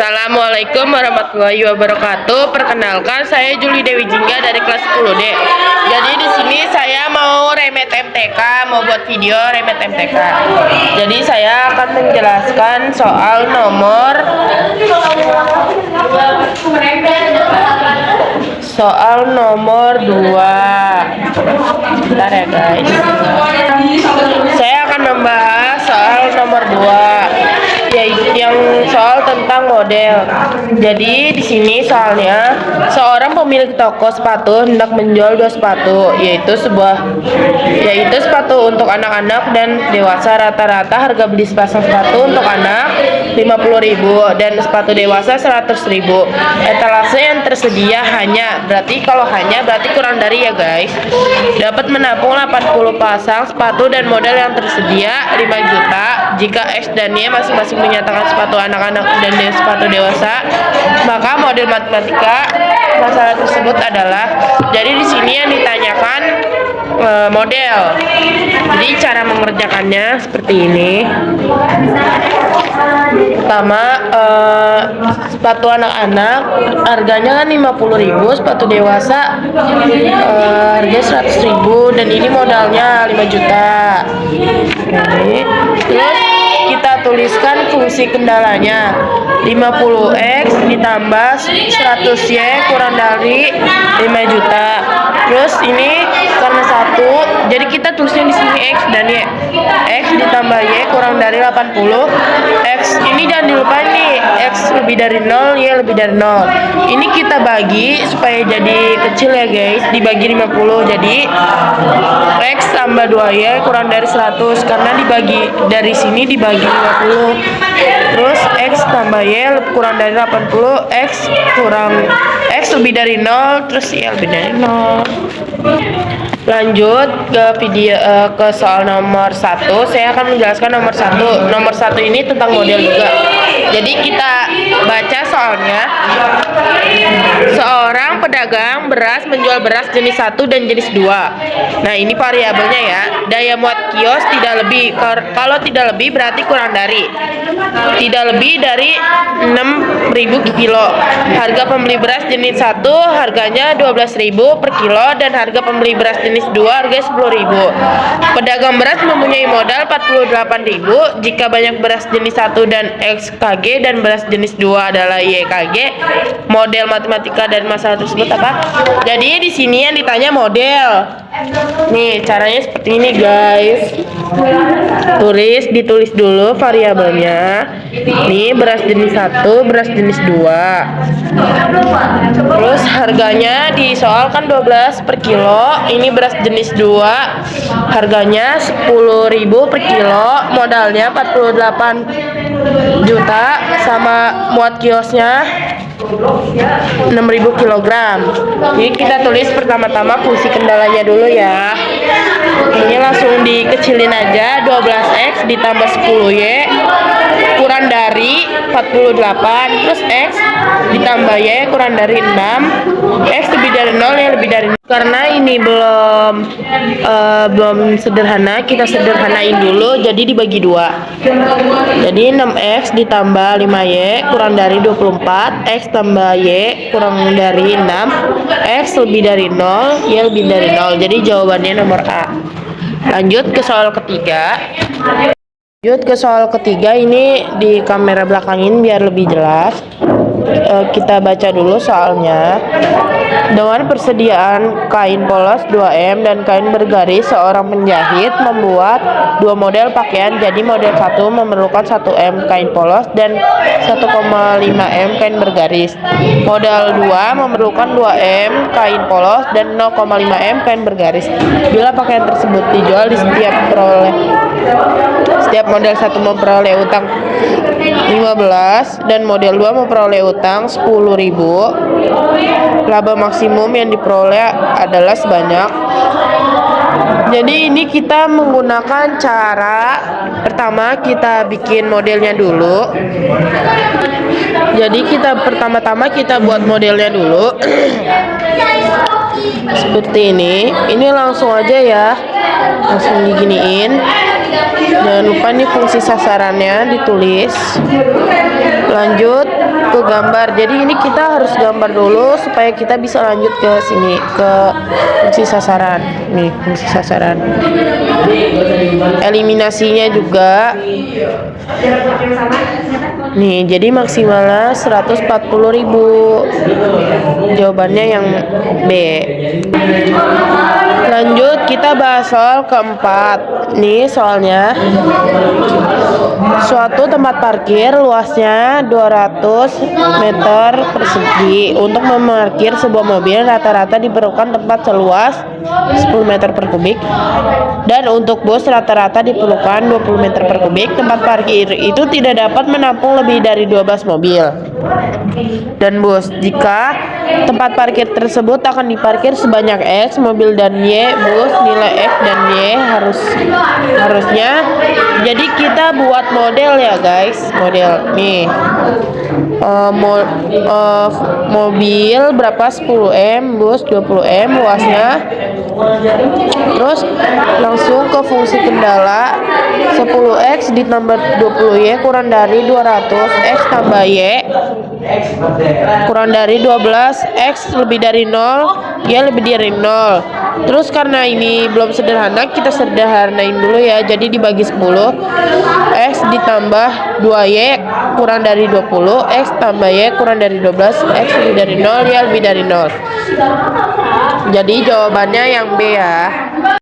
Assalamualaikum warahmatullahi wabarakatuh. Perkenalkan, saya Juli Dewi Jingga dari kelas 10D. Jadi di sini saya mau remet MTK, mau buat video remet MTK. Jadi saya akan menjelaskan soal nomor 2. Bentar ya guys. Saya akan membahas soal nomor 2. Yaitu yang soal tentang model. Jadi di sini soalnya seorang pemilik toko sepatu hendak menjual 2 sepatu, yaitu sepatu untuk anak-anak dan dewasa. Rata-rata harga beli sepasang sepatu untuk anak 50.000 dan sepatu dewasa 100.000. Etalase yang tersedia berarti kurang dari ya guys. Dapat menampung 80 pasang sepatu dan model yang tersedia 5 juta. Jika X dan Y masing-masing menyatakan sepatu anak-anak dan sepatu dewasa, maka model matematika masalah tersebut adalah. Jadi di sini yang ditanyakan model. Jadi cara mengerjakannya seperti ini. Pertama, sepatu anak-anak harganya kan 50.000, sepatu dewasa harganya 100.000 dan ini modalnya 5 juta. Oke. Terus kita tuliskan fungsi kendalanya. 50x ditambah 100y kurang dari 5 juta. Terus ini karena 1, jadi kita tulisnya di sini x dan y. X ditambah y kurang dari 80. X ini jangan dilupain nih, x lebih dari 0, y lebih dari 0. Ini kita bagi supaya jadi kecil ya guys, dibagi 50. Jadi x tambah 2y kurang dari 100 karena dibagi dari sini dibagi 50. Terus x tambah y kurang dari 80, x lebih dari 0, terus y lebih dari 0. Lanjut ke soal nomor 1. Saya akan menjelaskan nomor 1. Nomor 1 ini tentang model juga. Jadi kita baca soalnya. Seorang pedagang beras menjual beras jenis 1 dan jenis 2. Nah, ini variabelnya ya. Daya muat kios tidak lebih. Kalau tidak lebih berarti kurang dari. Tidak lebih dari 6.000 kilo. Harga pembeli beras jenis 1 harganya 12.000 per kilo dan harga pembeli beras jenis 2 harganya 10.000. Pedagang beras mempunyai modal 48.000. Jika banyak beras jenis 1 dan XKG dan beras jenis 2 adalah YKG, model matematika dan masalah tersebut apa? Jadi di sini yang ditanya model. Nih, caranya seperti ini guys. Ditulis dulu variabelnya. Nih, beras jenis 1, beras jenis 2. Terus harganya di soal kan 12 per kilo. Ini beras jenis 2 harganya 10.000 per kilo, modalnya 48 juta sama muat kiosnya 6.000 kg. Jadi kita tulis pertama-tama fungsi kendalanya dulu ya. Ini langsung dikecilin aja. 12x ditambah 10y kurang dari 48, terus x ditambah y kurang dari 6, x lebih dari 0, y lebih dari 0. Karena ini belum sederhana, kita sederhanain dulu, jadi dibagi 2. Jadi 6x ditambah 5y kurang dari 24, x tambah y kurang dari 6, x lebih dari 0, y lebih dari 0. Jadi jawabannya nomor A. Lanjut ke soal ketiga. Ini di kamera belakangin biar lebih jelas. Kita baca dulu soalnya. Dengan persediaan kain polos 2M dan kain bergaris, seorang penjahit membuat 2 model pakaian. Jadi model 1 memerlukan 1M kain polos dan 1,5M kain bergaris. Model 2 memerlukan 2M kain polos dan 0,5M kain bergaris. Bila pakaian tersebut dijual di setiap model 1 memperoleh utang 15 dan model 2 memperoleh utang 10.000. Laba maksimum yang diperoleh adalah sebanyak. Jadi ini kita menggunakan cara pertama, kita bikin modelnya dulu. Jadi pertama-tama kita buat modelnya dulu. Seperti ini. Ini langsung aja ya. Langsung diginiin. Jangan lupa nih fungsi sasarannya ditulis. Lanjut ke gambar. Jadi ini kita harus gambar dulu supaya kita bisa lanjut ke sini, ke fungsi sasaran. Nih, fungsi sasaran. Eliminasinya juga. Nih, jadi maksimalnya 140.000. Jawabannya yang B. Lanjut, kita bahas soal keempat. Nih soalnya, suatu tempat parkir luasnya 200 meter persegi. Untuk memarkir sebuah mobil rata-rata diperlukan tempat seluas 10 meter per kubik, dan untuk bus rata-rata diperlukan 20 meter per kubik. Tempat parkir itu tidak dapat menampung lebih dari 12 mobil dan bus. Jika tempat parkir tersebut akan diparkir sebanyak X mobil dan Y bus, nilai X dan Y harusnya. Jadi kita buat model ya guys, model nih. Mobil berapa, 10M, bus 20M luasnya. Terus langsung ke fungsi kendala, 10X ditambah 20Y kurang dari 200, X tambah Y kurang dari 12, X lebih dari 0, Y lebih dari 0. Terus karena ini belum sederhana, kita sederhanain dulu ya. Jadi dibagi 10, X ditambah 2Y kurang dari 20, X tambah Y kurang dari 12, X lebih dari 0, Y lebih dari 0. Jadi jawabannya yang B ya.